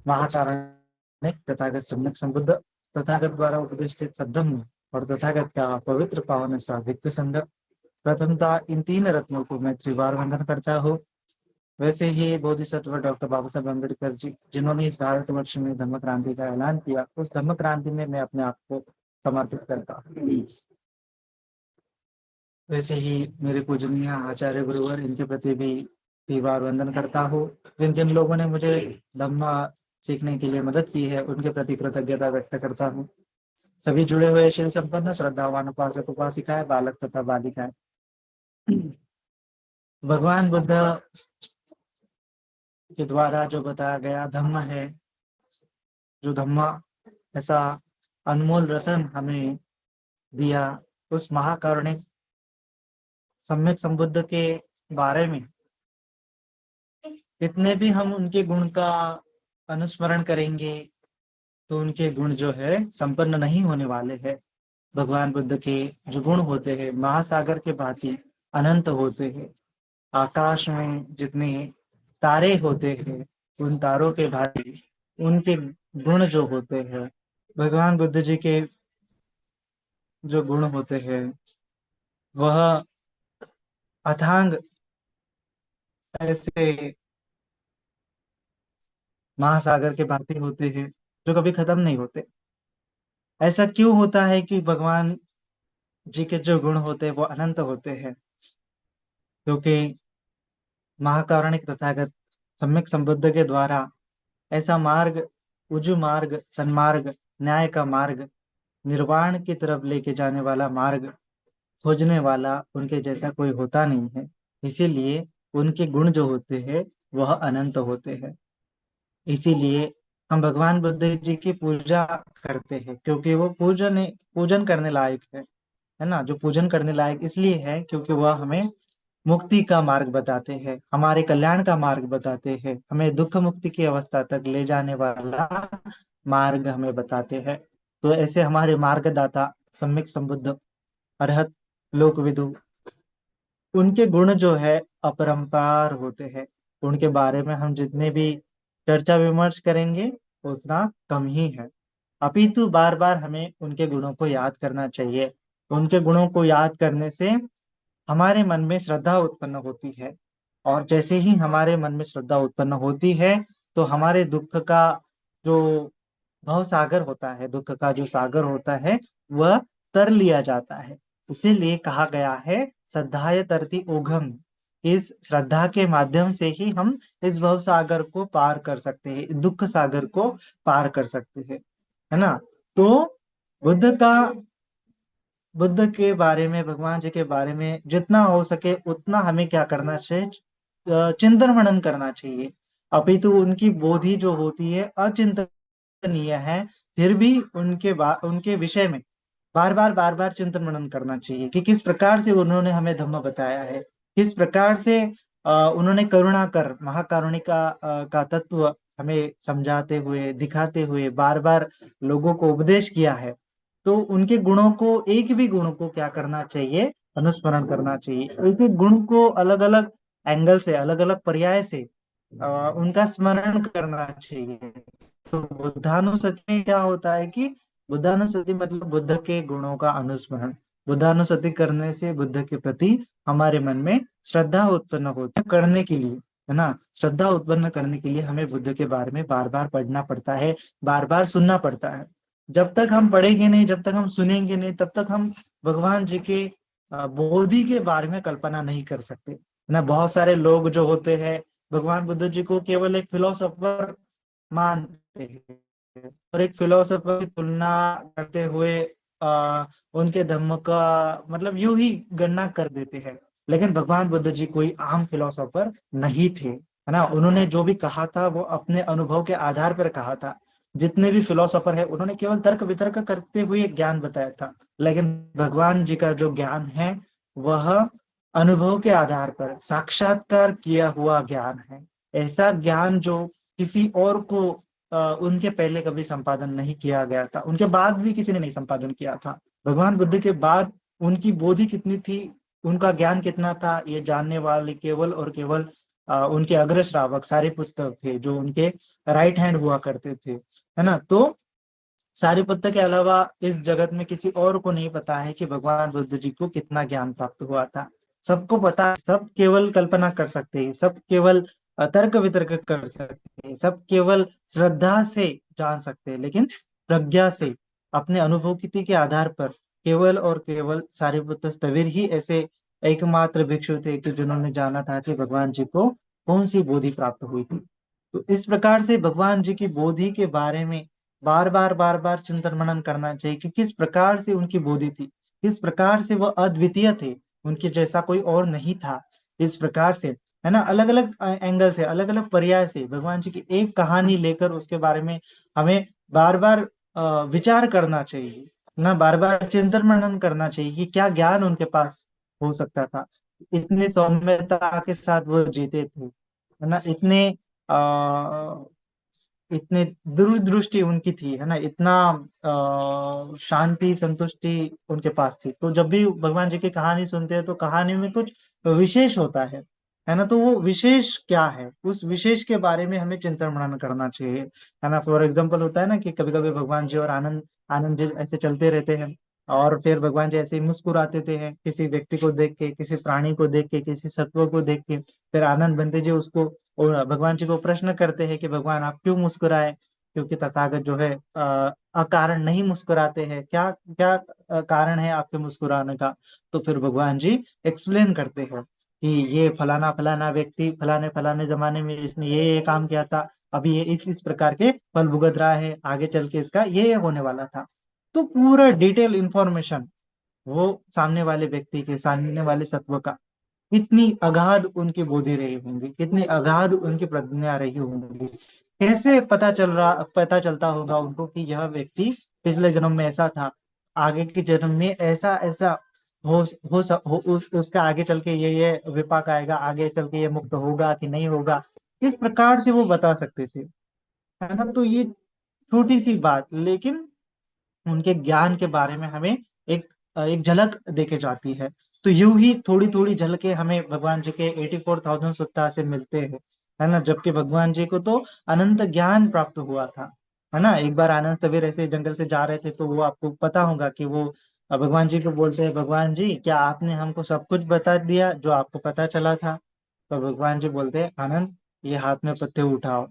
महाकारुणिक तथागत सम्यक संबुद्ध, तथागत द्वारा उपदेशित सद्धम्म और तथागत का पवित्र पावन सा वित्त संग। प्रथमता इन तीन रत्नों को मैं त्रिवार वंदन करता हूँ। वैसे ही बोधिसत्व डॉक्टर बाबा साहब अम्बेडकर जी, जिन्होंने इस भारतवर्ष में धम्म क्रांति का ऐलान किया, उस धम्म क्रांति में मैं अपने आप को समर्पित करता हूँ। वैसे ही मेरे पूजनीय आचार्य गुरुवर, इनके प्रति भी त्रिवार वंदन करता हूँ। जिन जिन लोगों ने मुझे धम्म सीखने के लिए मदद की है, उनके प्रति कृतज्ञता व्यक्त करता हूँ। सभी जुड़े हुए शील संपन्न श्रद्धावान उपासक उपासिकाएं, बालक तथा बालिकाएं, भगवान बुद्ध के द्वारा जो बताया गया धम्म है, जो धम्म ऐसा अनमोल रतन हमें दिया, उस महाकारुणिक सम्यक संबुद्ध के बारे में इतने भी हम उनके गुण का अनुस्मरण करेंगे तो उनके गुण जो है संपन्न नहीं होने वाले हैं। भगवान बुद्ध के जो गुण होते हैं महासागर के भांति अनंत होते हैं। आकाश में जितने तारे होते हैं, उन तारों के भांति उनके गुण जो होते हैं, भगवान बुद्ध जी के जो गुण होते हैं, वह अथांग ऐसे महासागर के भांति होते हैं, जो कभी खत्म नहीं होते। ऐसा क्यों होता है कि भगवान जी के जो गुण होते हैं वो अनंत होते हैं? क्योंकि महाकारुणिक तथागत सम्यक संबुद्ध के द्वारा ऐसा मार्ग, उजू मार्ग, सन्मार्ग, न्याय का मार्ग, निर्वाण की तरफ लेके जाने वाला मार्ग खोजने वाला उनके जैसा कोई होता नहीं है। इसीलिए उनके गुण जो होते हैं वह अनंत होते हैं। इसीलिए हम भगवान बुद्ध जी की पूजा करते हैं, क्योंकि वो पूजन करने लायक है ना। जो पूजन करने लायक इसलिए है क्योंकि वह हमें मुक्ति का मार्ग बताते हैं, हमारे कल्याण का मार्ग बताते हैं, हमें दुख मुक्ति की अवस्था तक ले जाने वाला मार्ग हमें बताते हैं। तो ऐसे हमारे मार्गदाता सम्यक संबुद्ध अरहत लोकविदु, उनके गुण जो है अपरंपार होते हैं। उनके बारे में हम जितने भी चर्चा विमर्श करेंगे उतना कम ही है। अपितु बार बार हमें उनके गुणों को याद करना चाहिए। उनके गुणों को याद करने से हमारे मन में श्रद्धा उत्पन्न होती है, और जैसे ही हमारे मन में श्रद्धा उत्पन्न होती है तो हमारे दुख का जो भव सागर होता है, दुख का जो सागर होता है, वह तर लिया जाता है। इसीलिए कहा गया है श्रद्धाय तरति ओघम। इस श्रद्धा के माध्यम से ही हम इस भव सागर को पार कर सकते हैं, दुख सागर को पार कर सकते हैं, है ना। तो बुद्ध का बुद्ध के बारे में, भगवान जी के बारे में जितना हो सके उतना हमें क्या करना चाहिए? चिंतन मनन करना चाहिए। अपितु उनकी बोधि जो होती है अचिंतनीय है, फिर भी उनके विषय में बार बार चिंतन मनन करना चाहिए कि किस प्रकार से उन्होंने हमें धम्म बताया है, किस प्रकार से उन्होंने करुणा कर महाकारुणिका का तत्व हमें समझाते हुए, दिखाते हुए बार बार लोगों को उपदेश किया है। तो उनके गुणों को, एक भी गुण को क्या करना चाहिए? अनुस्मरण करना चाहिए। एक एक गुण को अलग अलग एंगल से, अलग अलग पर्याय से उनका स्मरण करना चाहिए। तो बुद्धानुस्मृति में क्या होता है कि बुद्धानुस्मृति मतलब बुद्ध के गुणों का अनुस्मरण। बुद्धानुस्मृति करने से बुद्ध के प्रति हमारे मन में श्रद्धा उत्पन्न होती है। करने के लिए, है ना, श्रद्धा उत्पन्न करने के लिए हमें बुद्ध के बारे में बार बार पढ़ना पड़ता है, बार बार सुनना पड़ता है। जब तक हम पढ़ेंगे नहीं, जब तक हम सुनेंगे नहीं, तब तक हम भगवान जी के बोधि के बारे में कल्पना नहीं कर सकते, है ना। बहुत सारे लोग जो होते हैं भगवान बुद्ध जी को केवल एक फिलोसोफर मानते हैं, और एक फिलोसोफर की तुलना करते हुए उनके धर्म का मतलब यूं ही गणना कर देते हैं। लेकिन भगवान बुद्ध जी कोई आम फिलोसोफर नहीं थे, है ना। उन्होंने जो भी कहा था वो अपने अनुभव के आधार पर कहा था। जितने भी फिलोसोफर है उन्होंने केवल तर्क वितर्क करते हुए ज्ञान बताया था, लेकिन भगवान जी का जो ज्ञान है वह अनुभव के आधार पर साक्षात्कार किया हुआ ज्ञान है। ऐसा ज्ञान जो किसी और को उनके पहले कभी संपादन नहीं किया गया था, उनके बाद भी किसी ने नहीं संपादन किया था। भगवान बुद्ध के बाद उनकी बोधि कितनी थी, उनका ज्ञान कितना था, ये जानने वाले केवल और केवल उनके अग्र श्रावक सारिपुत्र थे, जो उनके राइट हैंड हुआ करते थे, है ना। तो सारिपुत्र के अलावा इस जगत में किसी और को नहीं पता है कि भगवान बुद्ध जी को कितना ज्ञान प्राप्त हुआ था। सबको पता है, सब केवल कल्पना कर सकते हैं, सब केवल तर्क वितर्क कर सकते हैं, सब केवल श्रद्धा से जान सकते हैं, लेकिन प्रज्ञा से अपने अनुभूति के आधार पर केवल और केवल सारिपुत्र स्थविर ही ऐसे एकमात्र भिक्षु थे कि जिन्होंने जाना था कि भगवान जी को कौन सी बोधि प्राप्त हुई थी। तो इस प्रकार से भगवान जी की बोधि के बारे में बार बार चिंतन मनन करना चाहिए कि किस प्रकार से उनकी बोधि थी, किस प्रकार से वह अद्वितीय थे, उनके जैसा कोई और नहीं था। इस प्रकार से, है ना, अलग अलग एंगल से, अलग अलग पर्याय से भगवान जी की एक कहानी लेकर उसके बारे में हमें बार बार विचार करना चाहिए ना, बार बार चिंतन मनन करना चाहिए कि क्या ज्ञान उनके पास हो सकता था। इतनी सौम्यता के साथ वो जीते थे, है ना, इतने दूरदृष्टि उनकी थी, है ना, इतना शांति संतुष्टि उनके पास थी। तो जब भी भगवान जी की कहानी सुनते हैं तो कहानी में कुछ विशेष होता है ना। तो वो विशेष क्या है, उस विशेष के बारे में हमें चिंतन मनन करना चाहिए, है ना। फॉर एग्जाम्पल होता है ना कि कभी कभी भगवान जी और आनंद आनंद जी ऐसे चलते रहते हैं, और फिर भगवान जी ऐसे ही मुस्कुराते थे हैं, किसी व्यक्ति को देख के, किसी प्राणी को देख के, किसी सत्व को देख के। फिर आनंद बनते जी उसको और भगवान जी को प्रश्न करते हैं कि भगवान आप क्यों मुस्कुराए, क्योंकि तथागत जो है अकारण नहीं मुस्कुराते हैं, क्या क्या कारण है आपके मुस्कुराने का। तो फिर भगवान जी एक्सप्लेन करते हैं कि ये फलाना फलाना व्यक्ति फलाने फलाने जमाने में इसने ये काम किया था, अभी ये इस प्रकार के फल भुगत रहा है, आगे चल के इसका ये होने वाला था। तो पूरा डिटेल इंफॉर्मेशन वो सामने वाले व्यक्ति के, सामने वाले सत्व का, कितनी अगाध उनकी बोधि रही होंगी, कितनी अगाध उनकी प्रज्ञा रही होंगी, कैसे पता चलता होगा उनको कि यह व्यक्ति पिछले जन्म में ऐसा था, आगे के जन्म में ऐसा ऐसा उसका आगे चल के ये विपाक आएगा, आगे चल के ये मुक्त होगा कि नहीं होगा। इस प्रकार से वो बता सकते थे, है ना। तो ये छोटी सी बात, लेकिन उनके ज्ञान के बारे में हमें एक एक झलक देके जाती है। तो यूं ही थोड़ी थोड़ी झलकें हमें भगवान जी के 84,000 सुत्ता से मिलते हैं, है ना। जबकि भगवान जी को तो अनंत ज्ञान प्राप्त हुआ था, है ना। एक बार आनंद सवेर ऐसे जंगल से जा रहे थे, तो वो आपको पता होगा कि वो भगवान जी को बोलते हैं, भगवान जी क्या आपने हमको सब कुछ बता दिया जो आपको पता चला था। तो भगवान जी बोलते हैं, आनंद ये हाथ में पत्ते उठाओ।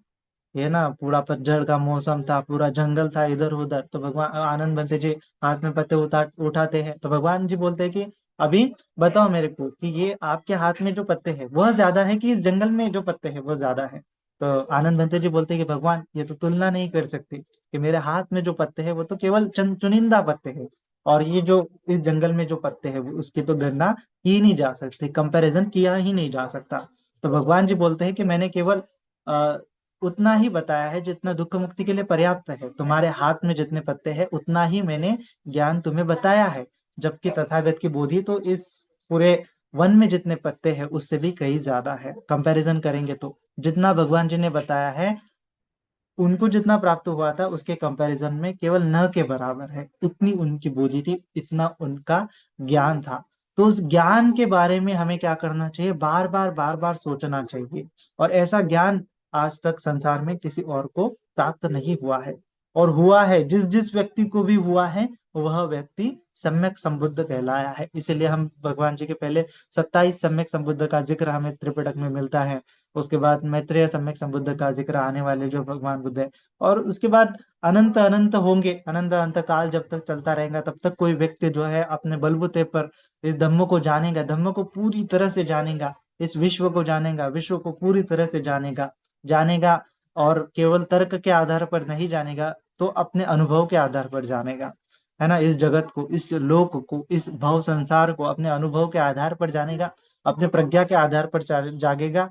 ये ना पूरा पतझड़ का मौसम था, पूरा जंगल था इधर उधर। तो भगवान आनंद बनते जी हाथ में पत्ते उठाते हैं, तो भगवान जी बोलते हैं कि अभी बताओ मेरे को कि ये आपके हाथ में जो पत्ते हैं वह ज्यादा है कि इस जंगल में जो पत्ते हैं वह ज्यादा है। तो आनंद बनते जी बोलते हैं कि भगवान ये तो तुलना नहीं कर सकते, कि मेरे हाथ में जो पत्ते हैं वो तो केवल चंद चुनिंदा पत्ते हैं, और ये जो इस जंगल में जो पत्ते हैं उसकी तो गणना की नहीं जा सकती, कंपैरिजन किया ही नहीं जा सकता। तो भगवान जी बोलते हैं कि मैंने केवल उतना ही बताया है जितना दुख मुक्ति के लिए पर्याप्त है, तुम्हारे हाथ में जितने पत्ते हैं उतना ही मैंने ज्ञान तुम्हें बताया है। जबकि तथागत की बोधि तो इस पूरे वन में जितने पत्ते हैं उससे भी कहीं ज्यादा है, कंपैरिजन करेंगे तो जितना भगवान जी ने बताया है उनको जितना प्राप्त हुआ था उसके कंपैरिजन में केवल न के बराबर है। इतनी उनकी बोली थी, इतना उनका ज्ञान था। तो उस ज्ञान के बारे में हमें क्या करना चाहिए, बार बार सोचना चाहिए। और ऐसा ज्ञान आज तक संसार में किसी और को प्राप्त नहीं हुआ है, और हुआ है जिस जिस व्यक्ति को भी हुआ है वह व्यक्ति सम्यक संबुद्ध कहलाया है। इसीलिए हम भगवान जी के पहले 27 सम्यक संबुद्ध का जिक्र हमें त्रिपिटक में मिलता है। उसके बाद मैत्रेय सम्यक संबुद्ध का जिक्र आने वाले जो भगवान बुद्ध है, और उसके बाद अनंत अनंत होंगे, अनंत अनंत काल जब तक चलता रहेगा तब तक कोई व्यक्ति जो है अपने बलबूते पर इस धम्म को जानेगा, धम्म को पूरी तरह से जानेगा, इस विश्व को जानेगा, विश्व को पूरी तरह से जानेगा। और केवल तर्क के आधार पर नहीं जानेगा, तो अपने अनुभव के आधार पर जानेगा, है ना। इस जगत को, इस लोक को, इस भव संसार को अपने अनुभव के आधार पर जानेगा, अपने प्रज्ञा के आधार पर जागेगा,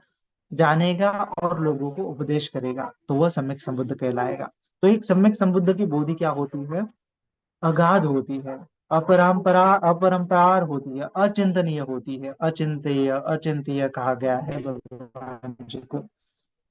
जानेगा, और लोगों को उपदेश करेगा, तो वह सम्यक संबुद्ध कहलाएगा। तो एक सम्यक संबुद्ध की बोधि क्या होती है, अगाध होती है, अपरंपार होती है, अचिंतनीय होती है, अचिंत्य अचिंत्य कहा गया है भगवान जी को।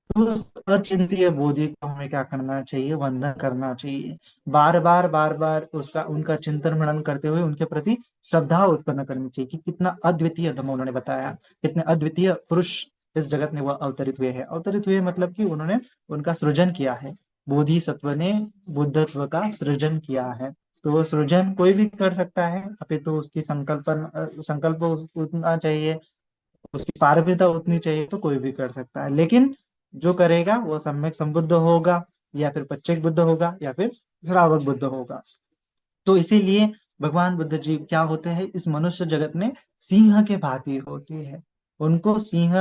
तो उस अचिंत्य बोधि को हमें क्या करना चाहिए, वंदन करना चाहिए, बार बार उसका उनका चिंतन मनन करते हुए उनके प्रति श्रद्धा उत्पन्न करनी चाहिए कि कितना अद्वितीय धर्म उन्होंने बताया, कितने अद्वितीय पुरुष इस जगत में वो अवतरित हुए हैं। अवतरित हुए मतलब कि उन्होंने उनका सृजन किया है। बोधिसत्व ने बुद्धत्व का सृजन किया है। तो वो सृजन कोई भी कर सकता है, अभी तो उसकी संकल्प उतना चाहिए, उसकी पारदर्शिता उतनी चाहिए, तो कोई भी कर सकता है। लेकिन जो करेगा वो सम्यक संबुद्ध होगा, या फिर पच्चेक बुद्ध होगा, या फिर श्रावक बुद्ध होगा। तो इसीलिए भगवान बुद्ध जी क्या होते हैं इस मनुष्य जगत में, सिंह के भांति होते हैं। उनको सिंह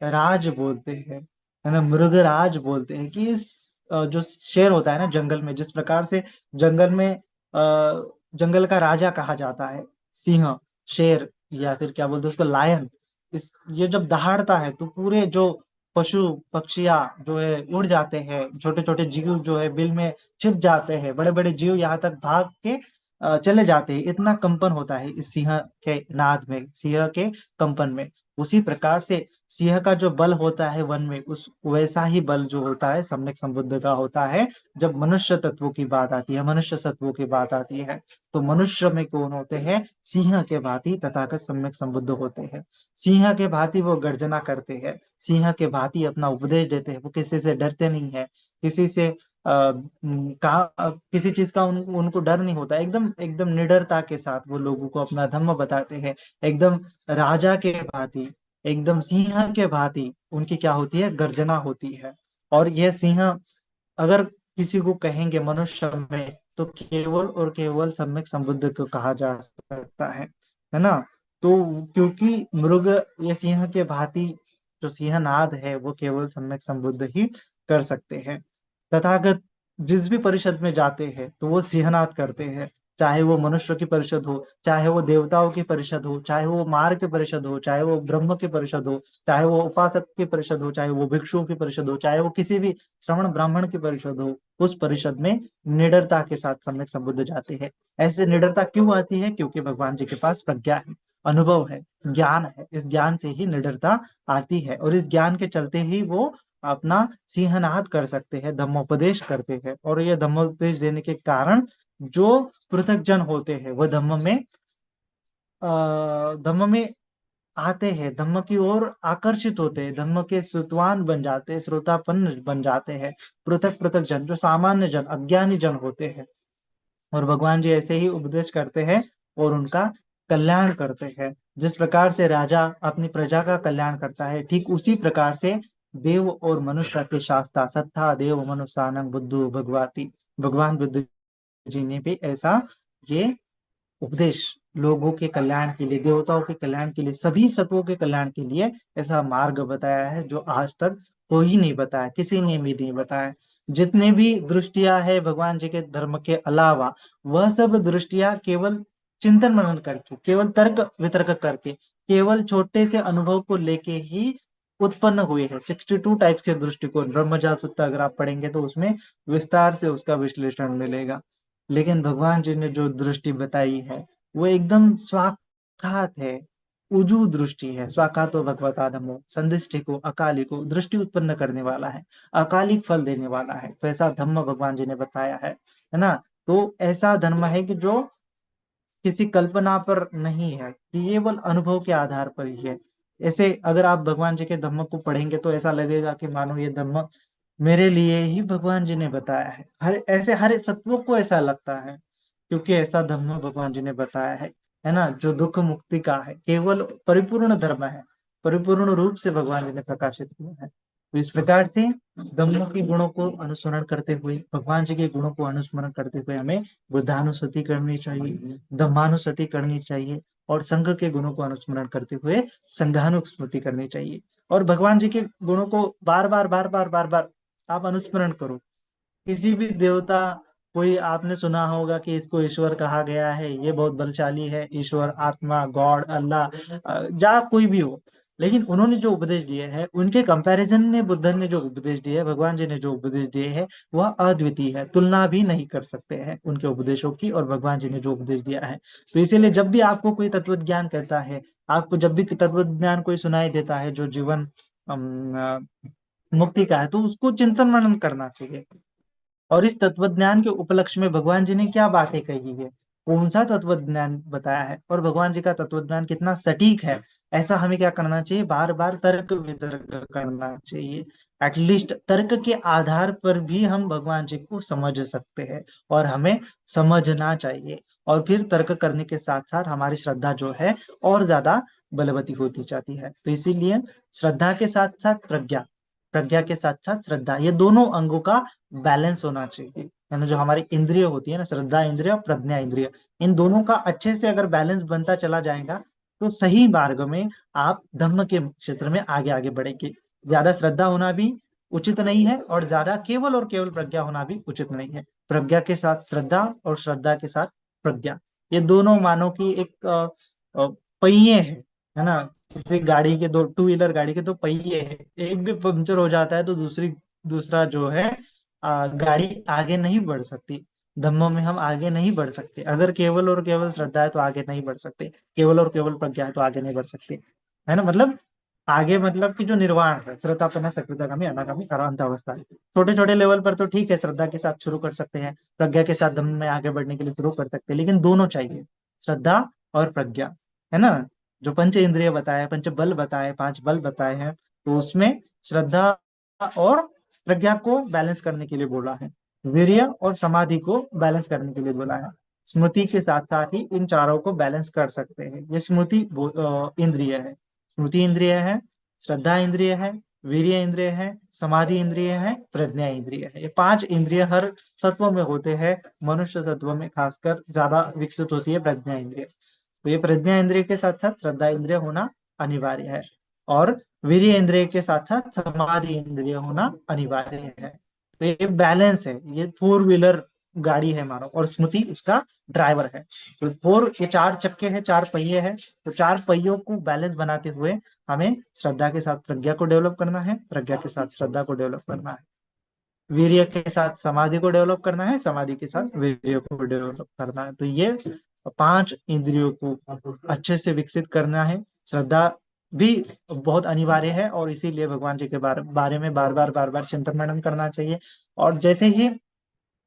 राज बोलते हैं, है ना, मृगराज बोलते हैं। कि इस जो शेर होता है ना जंगल में, जिस प्रकार से जंगल में जंगल का राजा कहा जाता है सिंह, शेर, या फिर क्या बोलते हैं उसको, लायन। इस ये जब दहाड़ता है तो पूरे जो पशु पक्षियां जो है उड़ जाते हैं, छोटे छोटे जीव जो है बिल में छिप जाते हैं, बड़े बड़े जीव यहाँ तक भाग के चले जाते हैं। इतना कंपन होता है इस सिंह के नाद में, सिंह के कंपन में। उसी प्रकार से सिंह का जो बल होता है वन में, उस वैसा ही बल जो होता है सम्यक संबुद्ध का होता है। जब मनुष्य तत्वों की बात आती है, मनुष्य सत्वों की बात आती है, तो मनुष्य में कौन होते हैं, सिंह के भांति तथागत सम्यक संबुद्ध होते हैं। सिंह के भांति वो गर्जना करते हैं, सिंह के भांति अपना उपदेश देते हैं। वो किसी से डरते नहीं है, किसी से किसी चीज का उनको डर नहीं होता। एकदम एकदम निडरता के साथ वो लोगों को अपना धर्म बताते हैं। एकदम राजा के भांति, एकदम सिंह के भांति उनकी क्या होती है, गर्जना होती है। और यह सिंह अगर किसी को कहेंगे मनुष्य में, तो केवल और केवल सम्यक संबुद्ध को कहा जा सकता है ना। तो क्योंकि मृग, ये सिंह के भांति जो सिंहनाद है वो केवल सम्यक संबुद्ध ही कर सकते हैं। तथागत जिस भी परिषद में जाते हैं तो वो सिंहनाद करते हैं। चाहे वो मनुष्य की परिषद हो, चाहे वो देवताओं की परिषद हो, चाहे वो मार की परिषद हो, चाहे वो ब्रह्म की परिषद हो, चाहे वो उपासक की परिषद हो, चाहे वो भिक्षुओं की परिषद हो, चाहे वो किसी भी श्रवण ब्राह्मण की परिषद हो, उस परिषद में निडरता के साथ सम्यक संबुद्ध जाते हैं। ऐसे निडरता क्यों आती है, क्योंकि भगवान जी के पास प्रज्ञा है, अनुभव है, ज्ञान है। इस ज्ञान से ही निडरता आती है, और इस ज्ञान के चलते ही वो अपना सिंहनाद कर सकते हैं, धम्मोपदेश करते हैं। और ये धम्मोपदेश देने के कारण जो पृथक जन होते हैं वो धम्म में आते हैं, धम्म की ओर आकर्षित होते हैं, धम्म के श्रुतवान बन जाते हैं, श्रोतापन्न बन जाते हैं। पृथक पृथक जन, जो सामान्य जन, अज्ञानी जन होते हैं, और भगवान जी ऐसे ही उपदेश करते हैं और उनका कल्याण करते हैं। जिस प्रकार से राजा अपनी प्रजा का कल्याण करता है, ठीक उसी प्रकार से देव और मनुष्य के शास्त्रा सत्ता देव मनुष्यानं बुद्धो भगवाति, भगवान बुद्ध जी ने भी ऐसा ये उपदेश लोगों के कल्याण के लिए, देवताओं के कल्याण के लिए, सभी सत्वों के कल्याण के लिए ऐसा मार्ग बताया है जो आज तक कोई नहीं बताया, किसी ने भी नहीं बताया। जितने भी दृष्टियां है भगवान जी के धर्म के अलावा, वह सब दृष्टियां केवल चिंतन मनन करके, केवल तर्क वितर्क करके, केवल छोटे से अनुभव को लेके ही उत्पन्न हुए हैं। 62 टाइप के दृष्टिकोण ब्रह्मजाल सूत्र अगर आप पढ़ेंगे तो उसमें विस्तार से उसका विश्लेषण मिलेगा। लेकिन भगवान जी ने जो दृष्टि बताई है वो एकदम स्वाखात है, उजू दृष्टि है। स्वाखातो भगवता नमो, संदिष्टि को, अकाली को दृष्टि उत्पन्न करने वाला है, अकालिक फल देने वाला है। तो ऐसा धम्म भगवान जी ने बताया है ना। तो ऐसा धर्म है कि जो किसी कल्पना पर नहीं है, केवल अनुभव के आधार पर ही है। ऐसे अगर आप भगवान जी के धम्म को पढ़ेंगे तो ऐसा लगेगा कि मानो ये धम्म मेरे लिए ही भगवान जी ने बताया है। हर सत्वों को ऐसा लगता है, क्योंकि ऐसा धर्म भगवान जी ने बताया है ना। जो दुख मुक्ति का है, केवल परिपूर्ण धर्म है, परिपूर्ण रूप से भगवान जी ने प्रकाशित किया है। तो इस प्रकार से धम्मों के गुणों को अनुस्मरण करते हुए, भगवान जी के गुणों को अनुस्मरण करते हुए हमें बुद्धानुस्मृति करनी चाहिए, धम्मानुस्मृति करनी चाहिए, और संघ के गुणों को अनुस्मरण करते हुए संघानुस्मृति करनी चाहिए। और भगवान जी के गुणों को बार बार बार बार बार बार आप अनुस्मरण करो। किसी भी देवता, कोई आपने सुना होगा कि इसको ईश्वर कहा गया है, ये बहुत बलशाली है, ईश्वर, आत्मा, गॉड, अल्लाह, जा कोई भी हो, लेकिन उन्होंने जो उपदेश दिए हैं उनके कंपैरिजन में बुद्ध ने जो उपदेश दिए है, भगवान जी ने जो उपदेश दिए हैं, वह अद्वितीय है। तुलना भी नहीं कर सकते हैं उनके उपदेशों की और भगवान जी ने जो उपदेश दिया है। तो इसीलिए जब भी आपको कोई तत्व ज्ञान कहता है, आपको जब भी तत्व ज्ञान कोई सुनाई देता है जो जीवन मुक्ति का है, तो उसको चिंतन मनन करना चाहिए। और इस तत्वज्ञान के उपलक्ष्य में भगवान जी ने क्या बातें कही है, कौन सा तत्व ज्ञान बताया है और भगवान जी का तत्व ज्ञान कितना सटीक है, ऐसा हमें क्या करना चाहिए, बार बार तर्क वितर्क करना चाहिए। एटलीस्ट तर्क के आधार पर भी हम भगवान जी को समझ सकते हैं और हमें समझना चाहिए। और फिर तर्क करने के साथ साथ हमारी श्रद्धा जो है और ज्यादा बलवती होती जाती है। तो इसीलिए श्रद्धा के साथ साथ प्रज्ञा, प्रज्ञा के साथ साथ श्रद्धा, ये दोनों अंगों का बैलेंस होना चाहिए। यानी जो हमारी इंद्रिय होती है ना, श्रद्धा इंद्रिय और प्रज्ञा इंद्रिय, इन दोनों का अच्छे से अगर बैलेंस बनता चला जाएगा तो सही मार्ग में आप धम्म के क्षेत्र में आगे आगे बढ़ेंगे। ज्यादा श्रद्धा होना भी उचित नहीं है और ज्यादा केवल और केवल प्रज्ञा होना भी उचित नहीं है। प्रज्ञा के साथ श्रद्धा और श्रद्धा के साथ प्रज्ञा, ये दोनों मानो की एक पहिए है ना। किसी गाड़ी के दो, टू व्हीलर गाड़ी के दो पहिए हैं, एक भी पंक्चर हो जाता है तो दूसरा जो है गाड़ी आगे नहीं बढ़ सकती। धम्मों में हम आगे नहीं बढ़ सकते, अगर केवल और केवल श्रद्धा है तो आगे नहीं बढ़ सकते, केवल और केवल प्रज्ञा है तो आगे नहीं बढ़ सकते, है ना। मतलब आगे मतलब कि जो निर्वाण है, श्रद्धापन्ना सकृतगामी अनागामी अरहंत अवस्था है। छोटे छोटे लेवल पर तो ठीक है, श्रद्धा के साथ शुरू कर सकते हैं, प्रज्ञा के साथ धम्म में आगे बढ़ने के लिए शुरू कर सकते हैं, लेकिन दोनों चाहिए, श्रद्धा और प्रज्ञा, है ना। जो पंच इंद्रिय बताए, पंच बल बताए, पांच बल बताए हैं, तो उसमें श्रद्धा और प्रज्ञा को बैलेंस करने के लिए बोला है, वीर्य और समाधि को बैलेंस करने के लिए बोला है। स्मृति के साथ साथ ही इन चारों को बैलेंस कर सकते हैं। ये स्मृति इंद्रिय है, स्मृति इंद्रिय है, श्रद्धा इंद्रिय है, वीर्य इंद्रिय है, समाधि इंद्रिय है, प्रज्ञा इंद्रिय है। ये पांच इंद्रिय हर सत्व में होते हैं, मनुष्य सत्व में खासकर ज्यादा विकसित होती है प्रज्ञा इंद्रिय। तो ये प्रज्ञा इंद्रिय के साथ साथ श्रद्धा इंद्रिय होना अनिवार्य है, और वीर्य इंद्रिय के साथ साथ समाधि इंद्रिय होना अनिवार्य है। तो ये बैलेंस है, ये फोर व्हीलर गाड़ी है मानो, और स्मृति उसका ड्राइवर है। तो ये चार चक्के हैं, चार पहिए हैं, तो चार पहियों को बैलेंस बनाते हुए हमें श्रद्धा के साथ प्रज्ञा को डेवलप करना है, प्रज्ञा के साथ श्रद्धा को डेवलप करना है, वीर्य के साथ समाधि को डेवलप करना है, समाधि के साथ वीर्य को डेवलप करना है। तो ये पांच इंद्रियों को अच्छे से विकसित करना है। श्रद्धा भी बहुत अनिवार्य है, और इसीलिए भगवान जी के बारे में बार बार चिंतन मनन करना चाहिए। और जैसे ही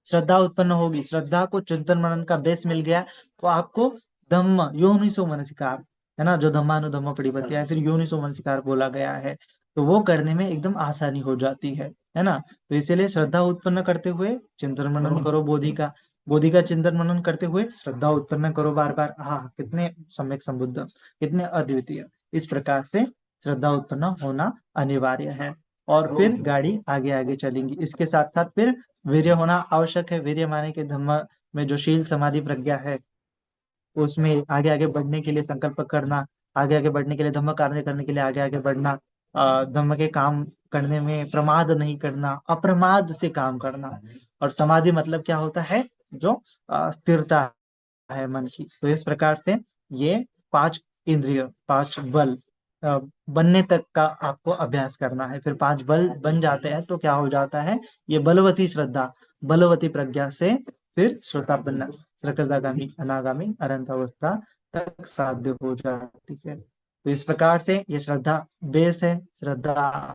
श्रद्धा उत्पन्न होगी, श्रद्धा को चिंतन मनन का बेस मिल गया, तो आपको धम्म योनिसो मनसिकार, है ना, जो धम्मानुधम्म पढ़िपत्या है, फिर योनिसो मनसिकार बोला गया है, तो वो करने में एकदम आसानी हो जाती है ना। तो इसीलिए श्रद्धा उत्पन्न करते हुए चिंतन मनन करो बोधि का, बोधि का चिंतन मनन करते हुए श्रद्धा उत्पन्न करो बार बार। हाँ, कितने सम्यक संबुद्ध, कितने अद्वितीय। इस प्रकार से श्रद्धा उत्पन्न होना अनिवार्य है, और फिर गाड़ी आगे आगे चलेंगी। इसके साथ साथ फिर वीर्य होना आवश्यक है। वीर्य माने के धम्म में जो शील समाधि प्रज्ञा है, उसमें आगे आगे बढ़ने के लिए संकल्प करना, आगे आगे बढ़ने के लिए धम्म कार्य करने के लिए आगे आगे बढ़ना, धम्म के काम करने में प्रमाद नहीं करना, अप्रमाद से काम करना। और समाधि मतलब क्या होता है, जो स्थिरता है मन की। तो इस प्रकार से ये पांच इंद्रिय, पांच बल अ, बनने तक का आपको अभ्यास करना है। फिर पांच बल बन जाते हैं तो क्या हो जाता है, ये बलवती श्रद्धा, बलवती प्रज्ञा से फिर श्रोतापन्न, सकृदागामी अनागामी अनंत अवस्था तक साध्य हो जाती है। तो इस प्रकार से ये श्रद्धा बेस है, श्रद्धा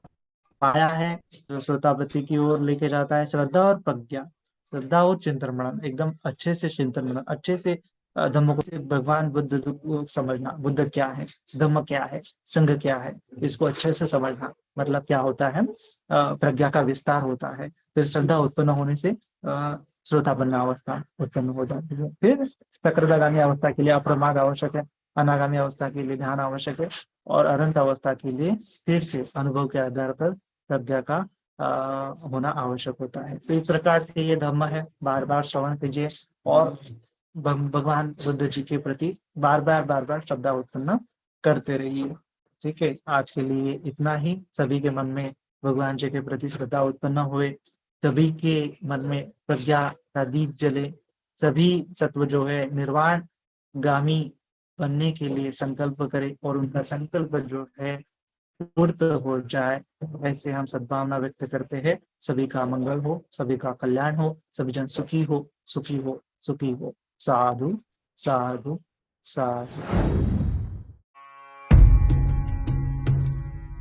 पाया है, जो श्रोतापति की ओर लेके जाता है। श्रद्धा और प्रज्ञा, श्रद्धा और चिंतन मनन, एकदम अच्छे से चिंतन मनन, अच्छे से धम्म को से भगवान बुद्ध को समझना, बुद्ध क्या है, धम्म क्या है, संघ क्या है, इसको अच्छे से समझना। मतलब क्या होता है, प्रज्ञा का विस्तार होता है। फिर श्रद्धा उत्पन्न होने से श्रोतापन्न अवस्था उत्पन्न हो जाती है। फिर चक्रगामी अवस्था के लिए अप्रमाद आवश्यक है, अनागामी अवस्था के लिए ध्यान आवश्यक है, और अनंत अवस्था के लिए फिर से अनुभव के आधार पर प्रज्ञा का होना आवश्यक होता है। तो इस प्रकार से ये धर्म है, बार बार श्रवण कीजिए, और भगवान बुद्ध जी के प्रति बार बार श्रद्धा उत्पन्न करते रहिए। ठीक है, आज के लिए इतना ही। सभी के मन में भगवान जी के प्रति श्रद्धा उत्पन्न हुए, सभी के मन में प्रज्ञा का दीप जले, सभी सत्व जो है निर्वाण गामी बनने के लिए संकल्प करे, और उनका संकल्प जो है पूर्त हो जाए, ऐसे हम सद्भावना व्यक्त करते हैं। सभी का मंगल हो, सभी का कल्याण हो, सभी जन सुखी हो, सुखी हो, सुखी हो। साधु साधु साधु।